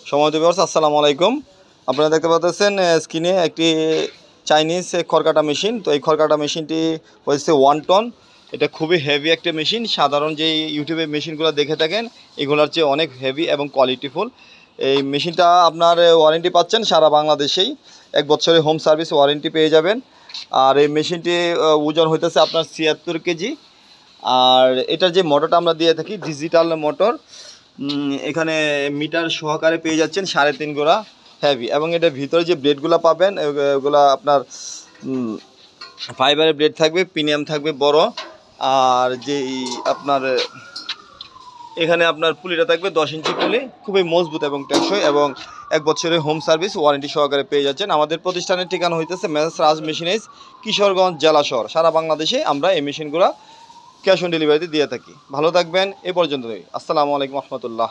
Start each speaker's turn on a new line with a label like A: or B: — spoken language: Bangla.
A: সম্মানিত ভিউয়ার্স, আসসালামু আলাইকুম। আপনারা দেখতে পাচ্ছেন স্ক্রিনে একটি চাইনিজ খড়কাটা মেশিন। তো এই খড়কাটা মেশিনটি হচ্ছে 1 টন। এটা খুবই হেভি একটা মেশিন। সাধারণ যে ইউটিউবে মেশিনগুলো দেখে থাকেন এগুলোর চেয়ে অনেক হেভি এবং কোয়ালিটিফুল। এই মেশিনটা আপনার ওয়ারেন্টি পাচ্ছেন সারা বাংলাদেশেই, 1 বছরের হোম সার্ভিস ওয়ারেন্টি পেয়ে যাবেন। আর এই মেশিনটি ওজন হইতেছে আপনার 76 কেজি। আর এটার যে মোটরটা আমরা দিয়ে থাকি ডিজিটাল মোটর, এখানে মিটার সহকারে পেয়ে যাচ্ছেন 3.5 গোড়া হেভি। এবং এটার ভিতরে যে ব্লেডগুলো পাবেন ওগুলো আপনার ফাইবারের ব্লেড থাকবে, প্রিমিয়াম থাকবে বড়। আর যেই আপনার এখানে আপনার পুলিটা থাকবে 10 ইঞ্চি পুলি, খুবই মজবুত এবং টেকসই, এবং 1 বছরের হোম সার্ভিস ওয়ারেন্টি সহকারে পেয়ে যাচ্ছেন। আমাদের প্রতিষ্ঠানের ঠিকানা হইতেছে মেসার্স রাজ মেশিনারিজ, কিশোরগঞ্জ জেলা শহর। সারা বাংলাদেশে আমরা এই মেশিনগুলো ক্যাশ অন ডেলিভারিতে দিয়ে থাকি। ভালো থাকবেন। এ পর্যন্তই। আসসালামু আলাইকুম রহমতুল্লাহ।